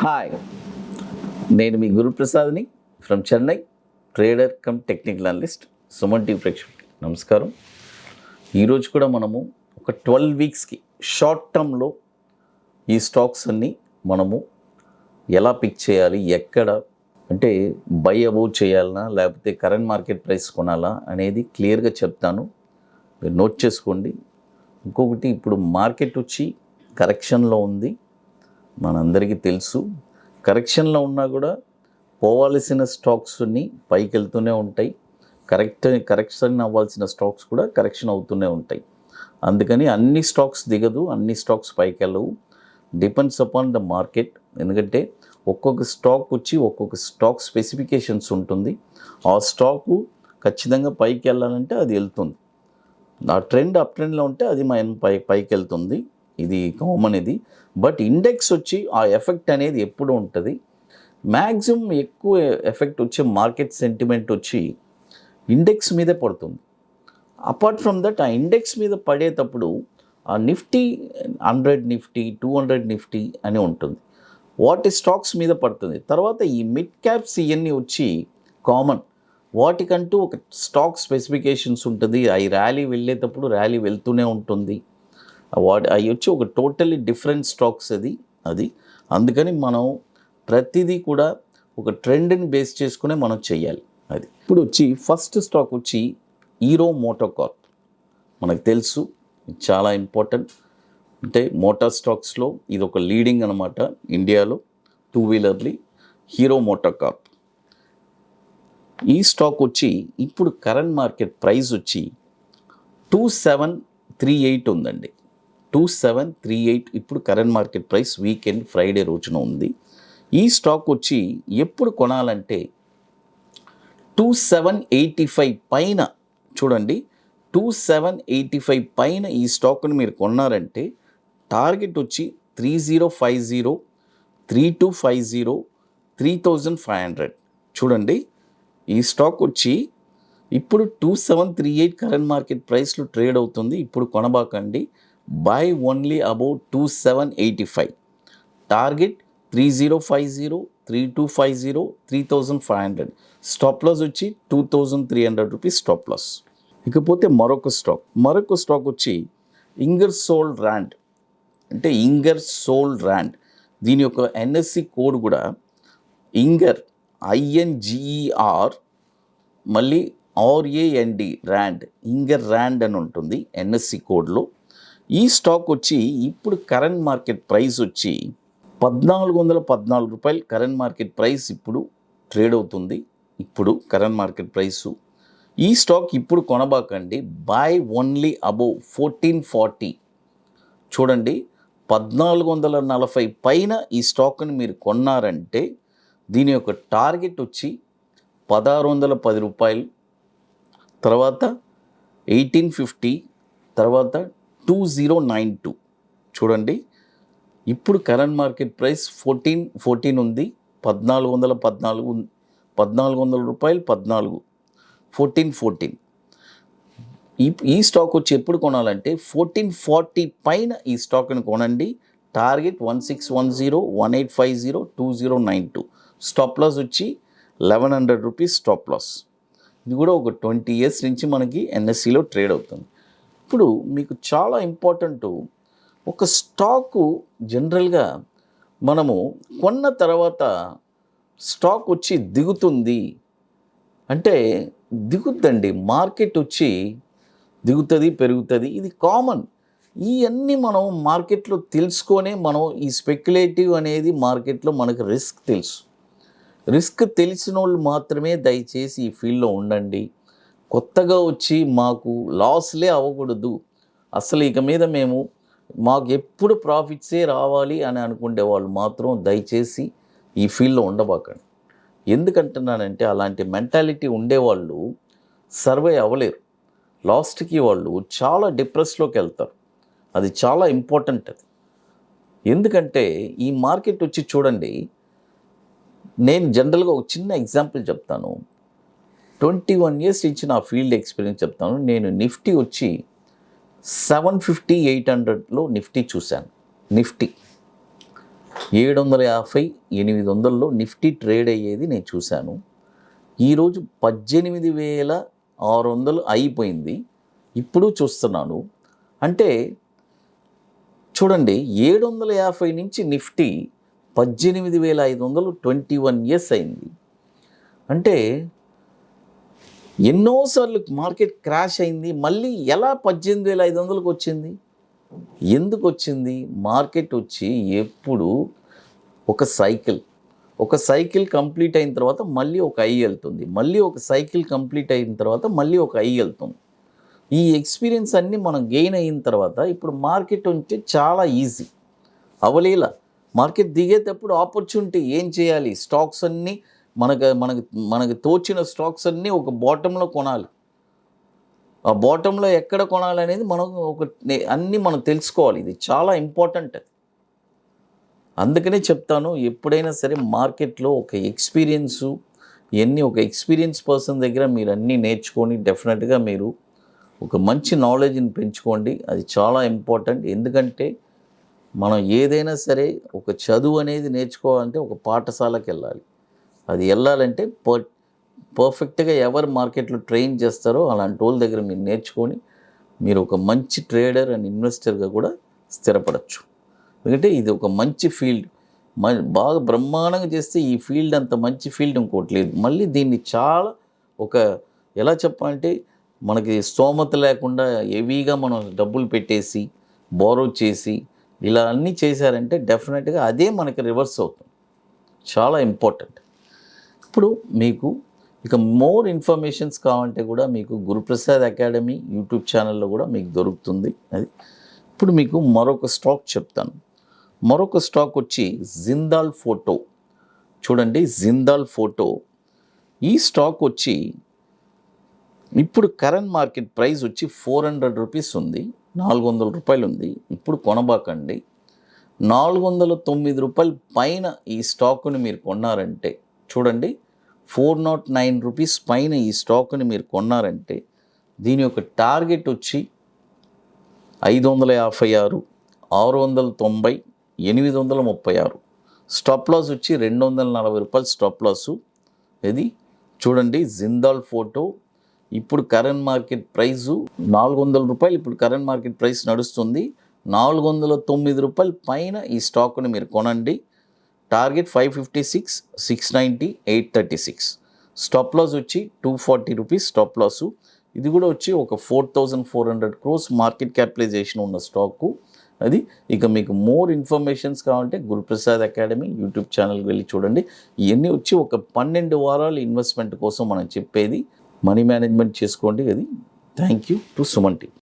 Hi, నేను మీ గురు ప్రసాద్ని from Chennai, trader cum technical analyst. Suman TV ప్రేక్షకులకి నమస్కారం. ఈరోజు కూడా మనము ఒక 12 వీక్స్కి షార్ట్ టర్మ్లో ఈ స్టాక్స్ అన్నీ మనము ఎలా పిక్ చేయాలి, ఎక్కడ అంటే బై అబౌవ్ చేయాలనా లేకపోతే కరెంట్ మార్కెట్ ప్రైస్ కొనాలా అనేది క్లియర్గా చెప్తాను, మీరు నోట్ చేసుకోండి. ఇంకొకటి, ఇప్పుడు మార్కెట్ వచ్చి కరెక్షన్లో ఉంది, మనందరికీ తెలుసు. కరెక్షన్లో ఉన్నా కూడా పోవాల్సిన స్టాక్స్ని పైకి వెళ్తూనే ఉంటాయి, కరెక్షన్ అవ్వాల్సిన స్టాక్స్ కూడా కరెక్షన్ అవుతూనే ఉంటాయి. అందుకని అన్ని స్టాక్స్ దిగదు, అన్ని స్టాక్స్ పైకి వెళ్ళవు. Depends upon the market. ఎందుకంటే ఒక్కొక్క స్టాక్ వచ్చి ఒక్కొక్క స్టాక్ స్పెసిఫికేషన్స్ ఉంటుంది. ఆ స్టాకు ఖచ్చితంగా పైకి వెళ్ళాలంటే అది వెళ్తుంది. ఆ ట్రెండ్ అప్ ట్రెండ్లో ఉంటే అది పైకి వెళ్తుంది, ఇది కామన్ ఇది. బట్ ఇండెక్స్ వచ్చి ఆ ఎఫెక్ట్ అనేది ఎప్పుడు ఉంటుంది. మ్యాక్సిమం ఎక్కువ ఎఫెక్ట్ వచ్చే మార్కెట్ సెంటిమెంట్ వచ్చి ఇండెక్స్ మీదే పడుతుంది. అపార్ట్ ఫ్రమ్ దట్, ఆ ఇండెక్స్ మీద పడేటప్పుడు ఆ నిఫ్టీ 100 నిఫ్టీ 200 నిఫ్టీ అని ఉంటుంది, వాటి స్టాక్స్ మీద పడుతుంది. తర్వాత ఈ మిడ్ క్యాప్స్ ఇవన్నీ వచ్చి కామన్, వాటికంటూ ఒక స్టాక్ స్పెసిఫికేషన్స్ ఉంటుంది. అవి ర్యాలీ వెళ్ళేటప్పుడు ర్యాలీ వెళ్తూనే ఉంటుంది. అవి వచ్చి ఒక టోటల్లీ డిఫరెంట్ స్టాక్స్ అది. అందుకని మనం ప్రతిదీ కూడా ఒక ట్రెండ్ని బేస్ చేసుకునే మనం చెయ్యాలి. అది ఇప్పుడు వచ్చి ఫస్ట్ స్టాక్ వచ్చి హీరో మోటార్ కార్ప్. మనకు తెలుసు, చాలా ఇంపార్టెంట్. అంటే మోటార్ స్టాక్స్లో ఇది ఒక లీడింగ్ అనమాట ఇండియాలో, 2 వీలర్లీ హీరో మోటార్ కార్ప్. ఈ స్టాక్ వచ్చి ఇప్పుడు కరెంట్ మార్కెట్ ప్రైస్ వచ్చి 2738 ఉందండి. 2738 ఇప్పుడు current market price weekend Friday రోజున ఉంది. ఈ స్టాక్ వచ్చి ఎప్పుడు కొనాలంటే 2785 పైన, చూడండి 2785 పైన ఈ స్టాక్ని మీరు కొన్నారంటే టార్గెట్ వచ్చి 3050, 3250, 3500. చూడండి, ఈ స్టాక్ వచ్చి ఇప్పుడు 2738 కరెంట్ మార్కెట్ ప్రైస్లో ట్రేడ్ అవుతుంది. ఇప్పుడు కొనబాకండి, buy only about 2785. Target 3050, 3250, 3500. Stop loss వచ్చి 2300 రూపీస్ స్టాప్ లాస్. ఇకపోతే మరొక స్టాక్ వచ్చి ఇంగర్సోల్ ర్యాండ్. అంటే ఇంగర్సోల్ ర్యాండ్, దీని యొక్క ఎన్ఎస్సి కోడ్ కూడా ఇంగర్, INGER, మళ్ళీ RAND, ర్యాండ్, ఇంగర్ ర్యాండ్ అని ఉంటుంది ఎన్ఎస్సి కోడ్లో. ఈ స్టాక్ వచ్చి ఇప్పుడు కరెంట్ మార్కెట్ ప్రైస్ వచ్చి 1414 రూపాయలు కరెంట్ మార్కెట్ ప్రైస్ ఇప్పుడు ట్రేడ్ అవుతుంది. ఇప్పుడు కరెంట్ మార్కెట్ ప్రైసు. ఈ స్టాక్ ఇప్పుడు కొనబాకండి, బై ఓన్లీ అబౌవ్ 1440. చూడండి, 1440 పైన ఈ స్టాక్ని మీరు కొన్నారంటే దీని యొక్క టార్గెట్ వచ్చి 1610 రూపాయలు, తర్వాత 1850, తర్వాత 2092. చూడండి, ఇప్పుడు కరెంట్ మార్కెట్ ప్రైస్ 1414 ఉంది. 1400 రూపాయలు, 1414. ఈ స్టాక్ వచ్చి ఎప్పుడు కొనాలంటే 1440 పైన ఈ స్టాక్ని కొనండి. టార్గెట్ 1610, 1850, 2092. స్టాప్ లాస్ వచ్చి 1100 రూపీస్ స్టాప్ లాస్. ఇది కూడా ఒక 20 ఇయర్స్ నుంచి మనకి ఎన్ఎస్సిలో ట్రేడ్ అవుతుంది. ఇప్పుడు మీకు చాలా ఇంపార్టెంట్, ఒక స్టాకు జనరల్గా మనము కొన్న తర్వాత స్టాక్ వచ్చి దిగుతుంది అంటే దిగుద్దండి, మార్కెట్ వచ్చి దిగుతుంది, పెరుగుతుంది, ఇది కామన్. ఇవన్నీ మనం మార్కెట్లో తెలుసుకొనే మనం ఈ స్పెక్యులేటివ్ అనేది మార్కెట్లో మనకు రిస్క్ తెలుసు. రిస్క్ తెలిసిన వాళ్ళు మాత్రమే దయచేసి ఈ ఫీల్డ్లో ఉండండి. కొత్తగా వచ్చి మాకు లాస్లే అవ్వకూడదు, అసలు ఇక మీద మాకు ఎప్పుడు ప్రాఫిట్సే రావాలి అని అనుకునే వాళ్ళు మాత్రం దయచేసి ఈ ఫీల్డ్లో ఉండబాకండి. ఎందుకంటున్నానంటే అలాంటి మెంటాలిటీ ఉండేవాళ్ళు సర్వే అవ్వలేరు. లాస్ట్కి వాళ్ళు చాలా డిప్రెస్లోకి వెళ్తారు. అది చాలా ఇంపార్టెంట్ అది. ఎందుకంటే ఈ మార్కెట్ వచ్చి చూడండి, నేను జనరల్గా ఒక చిన్న ఎగ్జాంపుల్ చెప్తాను. 21 ఇయర్స్ నుంచి నా ఫీల్డ్ ఎక్స్పీరియన్స్ చెప్తాను. నేను నిఫ్టీ వచ్చి 750, 800లో నిఫ్టీ చూశాను. నిఫ్టీ 750 800లో నిఫ్టీ ట్రేడ్ అయ్యేది నేను చూశాను. ఈరోజు 18,600 అయిపోయింది. ఇప్పుడు చూస్తున్నాను. అంటే చూడండి, 750 నుంచి నిఫ్టీ 18,500 21 ఇయర్స్ అయింది. అంటే ఎన్నోసార్లు మార్కెట్ క్రాష్ అయింది. మళ్ళీ ఎలా 18,500కి వచ్చింది? ఎందుకు వచ్చింది? మార్కెట్ వచ్చి ఎప్పుడు ఒక సైకిల్ కంప్లీట్ అయిన తర్వాత మళ్ళీ ఒక ఐ వెళ్తుంది, మళ్ళీ ఒక సైకిల్ కంప్లీట్ అయిన తర్వాత మళ్ళీ ఒక ఐ వెళ్తుంది. ఈ ఎక్స్పీరియన్స్ అన్నీ మనం గెయిన్ అయిన తర్వాత ఇప్పుడు మార్కెట్ ఉంటే చాలా ఈజీ. అవలీల మార్కెట్ దిగేటప్పుడు ఆపర్చునిటీ ఏం చేయాలి? స్టాక్స్ అన్నీ మనకు తోచిన స్టాక్స్ అన్నీ ఒక బాటంలో కొనాలి. ఆ బాటంలో ఎక్కడ కొనాలనేది అన్నీ మనం తెలుసుకోవాలి. ఇది చాలా ఇంపార్టెంట్. అందుకనే చెప్తాను, ఎప్పుడైనా సరే మార్కెట్లో ఒక ఎక్స్పీరియన్స్ పర్సన్ దగ్గర మీరు అన్నీ నేర్చుకొని డెఫినెట్గా మీరు ఒక మంచి నాలెడ్జ్ని పెంచుకోండి. అది చాలా ఇంపార్టెంట్. ఎందుకంటే మనం ఏదైనా సరే ఒక చదువు అనేది నేర్చుకోవాలంటే ఒక పాఠశాలకు వెళ్ళాలి. అది వెళ్ళాలంటే పర్ఫెక్ట్గా ఎవరు మార్కెట్లో ట్రైన్ చేస్తారో అలాంటి వాళ్ళ దగ్గర మీరు నేర్చుకొని మీరు ఒక మంచి ట్రేడర్ అండ్ ఇన్వెస్టర్గా కూడా స్థిరపడచ్చు. ఎందుకంటే ఇది ఒక మంచి ఫీల్డ్. బాగా బ్రహ్మాండంగా చేస్తే ఈ ఫీల్డ్ అంత మంచి ఫీల్డ్ ఇంకోటి లేదు. మళ్ళీ దీన్ని చాలా ఎలా చెప్పాలంటే మనకి స్తోమత లేకుండా హెవీగా మనం డబ్బులు పెట్టేసి బోరో చేసి ఇలా అన్నీ చేశారంటే డెఫినెట్గా అదే మనకి రివర్స్ అవుతుంది. చాలా ఇంపార్టెంట్. ఇప్పుడు మీకు ఇక మోర్ ఇన్ఫర్మేషన్స్ కావాలంటే కూడా మీకు గురుప్రసాద్ అకాడమీ యూట్యూబ్ ఛానల్లో కూడా మీకు దొరుకుతుంది. అది ఇప్పుడు మీకు మరొక స్టాక్ చెప్తాను. మరొక స్టాక్ వచ్చి జిందాల్ ఫోటో. చూడండి, జిందాల్ ఫోటో. ఈ స్టాక్ వచ్చి ఇప్పుడు కరెంట్ మార్కెట్ ప్రైస్ వచ్చి 400 రూపీస్ ఉంది, 400 రూపాయలు ఉంది. ఇప్పుడు కొనబాకండి. 409 రూపాయల పైన ఈ స్టాకుని మీరు కొన్నారంటే చూడండి, 409 రూపీస్ పైన ఈ స్టాక్ని మీరు కొన్నారంటే దీని యొక్క టార్గెట్ వచ్చి 556, 690, 836. స్టాప్ లాస్ వచ్చి 240 రూపాయలు స్టాప్ లాసు. ఇది చూడండి, జిందాల్ ఫోటో. ఇప్పుడు కరెంట్ మార్కెట్ ప్రైజు 400 రూపాయలు. ఇప్పుడు కరెంట్ మార్కెట్ ప్రైస్ నడుస్తుంది. 409 రూపాయల పైన ఈ స్టాక్ని మీరు కొనండి. టార్గెట్ 556, 690, 836. స్టాప్ లాస్ వచ్చి 240 రూపీస్ స్టాప్ లాసు. ఇది కూడా వచ్చి ఒక 4,400 crores మార్కెట్ క్యాపిటలైజేషన్ ఉన్న స్టాకు. అది ఇక మీకు మోర్ ఇన్ఫర్మేషన్స్ కావాలంటే గురుప్రసాద్ అకాడమీ యూట్యూబ్ ఛానల్కి వెళ్ళి చూడండి. ఇవన్నీ వచ్చి ఒక 12 వారాలు ఇన్వెస్ట్మెంట్ కోసం మనం చెప్పేది. మనీ మేనేజ్మెంట్ చేసుకోండి. అది thank you to Suman TV.